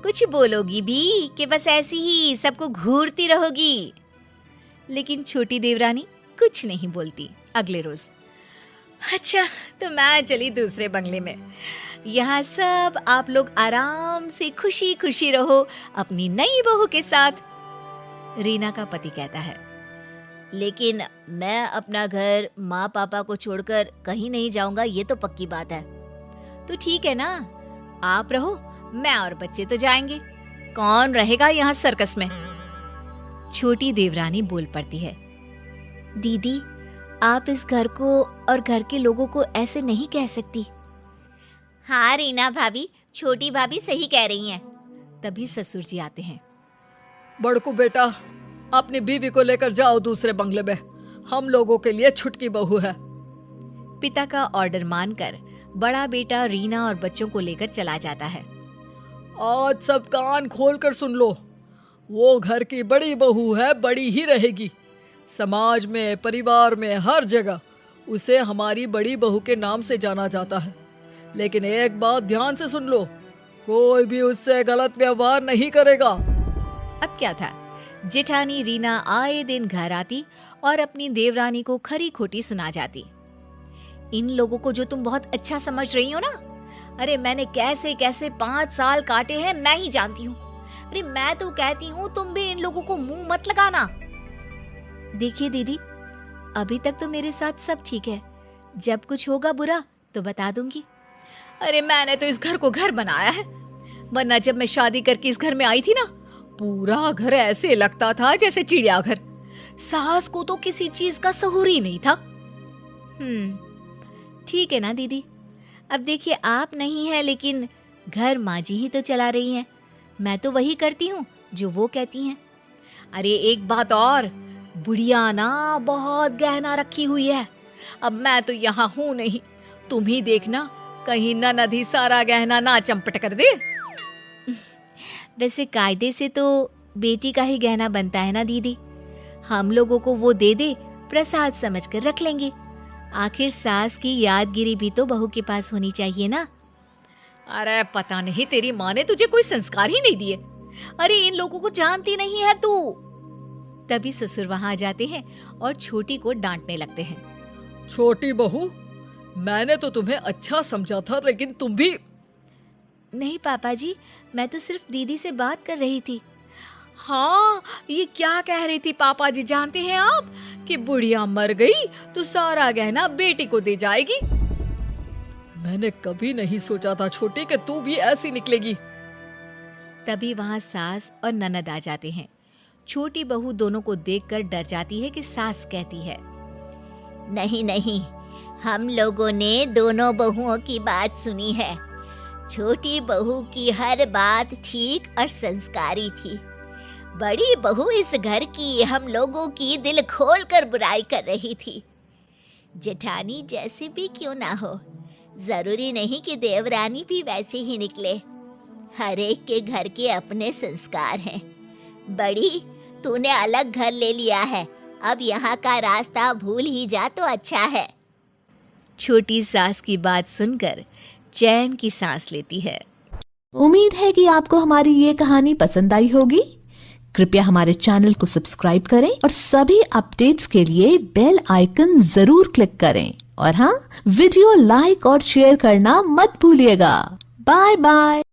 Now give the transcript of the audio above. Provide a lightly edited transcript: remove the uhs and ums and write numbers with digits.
कुछ बोलोगी भी कि बस ऐसी ही सबको घूरती रहोगी? लेकिन छोटी देवरानी कुछ नहीं बोलती। अगले रोज, अच्छा तो मैं चली दूसरे बंगले में। यहाँ सब आप लोग आराम से खुशी खुशी रहो अपनी नई बहू के साथ। रीना का पति कहता है, लेकिन मैं अपना घर माँ पापा को छोड़कर कहीं नहीं जाऊंगा, ये तो पक्की बात है। तो ठीक है ना, आप रहो, मैं और बच्चे तो जाएंगे। कौन रहेगा यहाँ सर्कस में? छोटी देवरानी बोल पड़ती है, दीदी आप इस घर को और घर के लोगों को ऐसे नहीं कह सकती। हाँ रीना भाभी, छोटी भाभी सही कह रही हैं। तभी ससुर जी आते हैं। बड़कू बेटा, अपनी बीवी को लेकर जाओ दूसरे बंगले में, हम लोगों के लिए छुटकी बहू है। पिता का ऑर्डर मानकर बड़ा बेटा रीना और बच्चों को लेकर चला जाता है। आज सब कान खोलकर सुन लो, वो घर की बड़ी बहू है, बड़ी ही रहेगी। समाज में, परिवार में, हर जगह उसे हमारी बड़ी बहू के नाम से जाना जाता है। लेकिन एक बात ध्यान से सुन लो, कोई भी उससे गलत व्यवहार नहीं करेगा। अब क्या था, जेठानी रीना आए दिन घर आती और अपनी देवरानी को खरी खोटी सुना जाती। इन लोगों को जो तुम बहुत अच्छा समझ रही हो ना, अरे मैंने कैसे कैसे 5 साल काटे हैं मैं ही जानती हूँ। अरे मैं तो कहती हूँ तुम भी इन लोगों को मुंह मत लगाना। देखिए दीदी, अभी तक तो मेरे साथ सब ठीक है, जब कुछ होगा बुरा तो बता दूंगी। अरे मैंने तो इस घर को घर बनाया है, वरना जब मैं शादी करके इस घर में आई थी ना, पूरा घर ऐसे लगता था जैसे चिड़ियाघर। सास को तो किसी चीज का सहूर ही नहीं था। ठीक है ना दीदी, अब देखिए आप नहीं है, लेकिन घर माँ जी ही तो चला रही हैं। मैं तो वही करती हूँ जो वो कहती हैं। अरे एक बात और, बुढ़िया ना बहुत गहना रखी हुई है। अब मैं तो यहाँ हूँ नहीं, तुम ही देखना कहीं ननद ही सारा गहना ना चंपट कर दे। वैसे कायदे से तो बेटी का ही गहना बनता है ना दीदी, हम लोगों को वो दे दे, प्रसाद समझकर रख लेंगे। आखिर सास की यादगिरी भी तो बहू के पास होनी चाहिए ना। अरे पता नहीं तेरी माँ ने तुझे कोई संस्कार ही नहीं दिए। अरे इन लोगों को जानती नहीं है तू। तभी ससुर वहां आ जाते हैं और छोटी को डांटने लगते हैं। छोटी बहू, मैंने तो तुम्हें अच्छा समझा था, लेकिन तुम भी। नहीं पापा जी, मैं तो सिर्फ दीदी से बात कर रही थी। हाँ, ये क्या कह रही थी पापा जी जानते हैं आप, कि बुढ़िया मर गई तो सारा गहना बेटी को दे जाएगी। मैंने कभी नहीं सोचा था छोटी कि तू भी ऐसी निकलेगी। तभी वहां सास और ननद आ जाते हैं। छोटी बहू दोनों को देखकर डर जाती है कि सास कहती है, नहीं नहीं, हम लोगों ने दोनों बहुओं की बात सुनी है। छोटी बहू की हर बात ठीक और संस्कारी थी। बड़ी बहू इस घर की हम लोगों की दिल खोल कर बुराई कर रही थी। जेठानी जैसे भी क्यों ना हो, जरूरी नहीं कि देवरानी भी वैसे ही निकले। हर एक के घर के अपने संस्कार हैं। बड़ी, तूने अलग घर ले लिया है, अब यहाँ का रास्ता भूल ही जा तो अच्छा है। छोटी सास की बात सुनकर चैन की सांस लेती है। उम्मीद है कि आपको हमारी ये कहानी पसंद आई होगी। कृपया हमारे चैनल को सब्सक्राइब करें और सभी अपडेट्स के लिए बेल आइकन जरूर क्लिक करें। और हाँ, वीडियो लाइक और शेयर करना मत भूलिएगा। Bye bye.